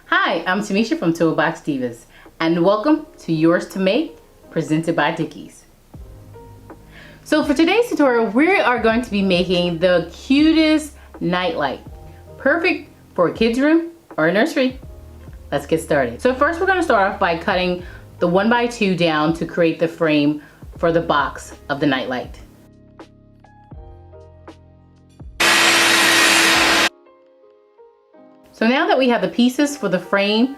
Hi, I'm Tamisha from Toolbox Divas, and welcome to Yours to Make, presented by Dickies. So for today's tutorial, we are going to be making the cutest nightlight, perfect for a kid's room or a nursery. Let's get started. So first we're going to start off by cutting the 1x2 down to create the frame for the box of the nightlight. So now that we have the pieces for the frame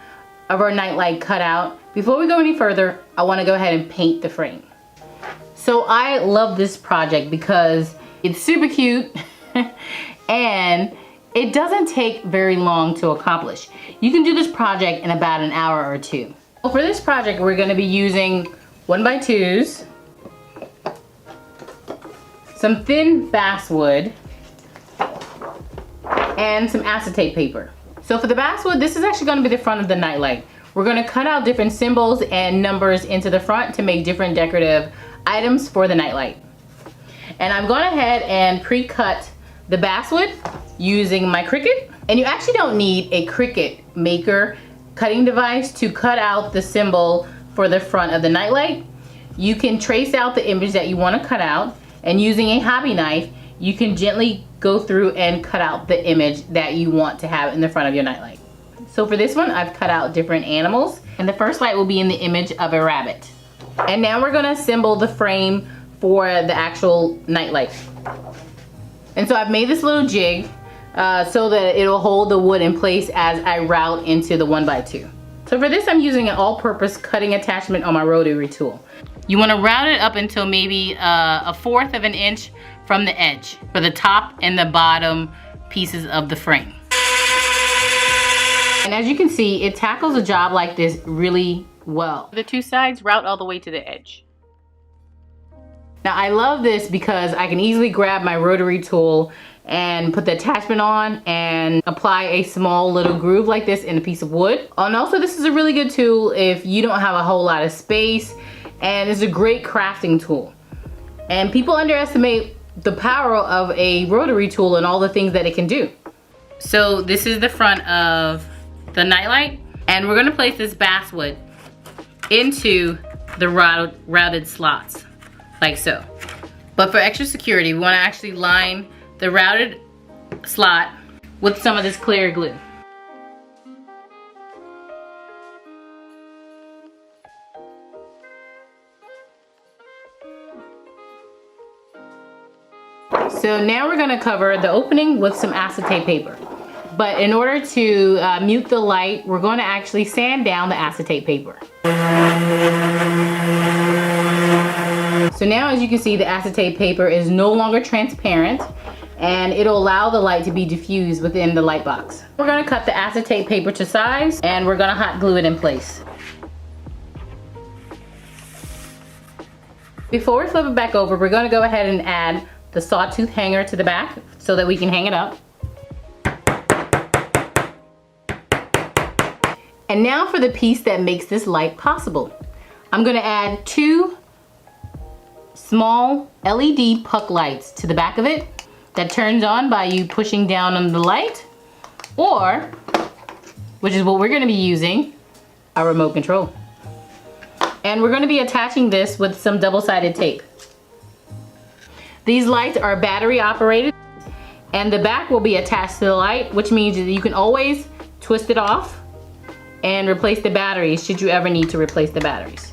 of our nightlight cut out, before we go any further, I want to go ahead and paint the frame. So I love this project because it's super cute and it doesn't take very long to accomplish. You can do this project in about an hour or two. So for this project, we're going to be using 1x2s, some thin basswood, and some acetate paper. So for the basswood, this is actually going to be the front of the nightlight. We're going to cut out different symbols and numbers into the front to make different decorative items for the nightlight. And I've gone ahead and pre-cut the basswood using my Cricut. And you actually don't need a Cricut maker cutting device to cut out the symbol for the front of the nightlight. You can trace out the image that you want to cut out, and using a hobby knife, you can gently go through and cut out the image that you want to have in the front of your nightlight. So for this one, I've cut out different animals, and the first light will be in the image of a rabbit. And now we're going to assemble the frame for the actual nightlight. And so I've made this little jig so that it'll hold the wood in place as I route into the 1x2. So for this, I'm using an all-purpose cutting attachment on my rotary tool. You want to route it up until maybe 1/4 of an inch from the edge for the top and the bottom pieces of the frame. And as you can see, it tackles a job like this really well. The two sides route all the way to the edge. Now I love this because I can easily grab my rotary tool and put the attachment on and apply a small little groove like this in a piece of wood. And also this is a really good tool if you don't have a whole lot of space, and it's a great crafting tool. And people underestimate the power of a rotary tool and all the things that it can do. So this is the front of the nightlight, and we're going to place this basswood into the routed slots like so. But for extra security, we want to actually line the routed slot with some of this clear glue. So now we're going to cover the opening with some acetate paper. But in order to mute the light, we're going to actually sand down the acetate paper. So now, as you can see, the acetate paper is no longer transparent, and it'll allow the light to be diffused within the light box. We're going to cut the acetate paper to size, and we're going to hot glue it in place. Before we flip it back over, we're going to go ahead and add the sawtooth hanger to the back so that we can hang it up. And now for the piece that makes this light possible. I'm going to add 2 small LED puck lights to the back of it that turns on by you pushing down on the light, or, which is what we're going to be using, a remote control. And we're going to be attaching this with some double-sided tape. These lights are battery operated, and the back will be attached to the light, which means that you can always twist it off and replace the batteries should you ever need to replace the batteries.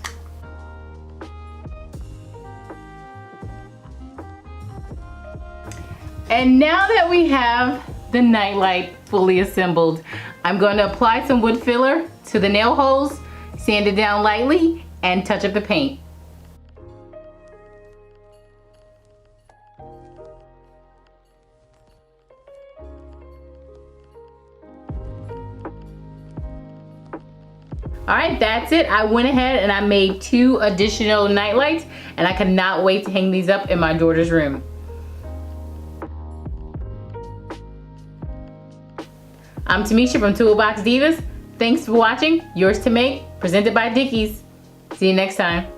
And now that we have the nightlight fully assembled, I'm going to apply some wood filler to the nail holes, sand it down lightly, and touch up the paint. Alright, that's it. I went ahead and I made 2 additional nightlights, and I cannot wait to hang these up in my daughter's room. I'm Tamisha from Toolbox Divas. Thanks for watching Yours to Make, presented by Dickies. See you next time.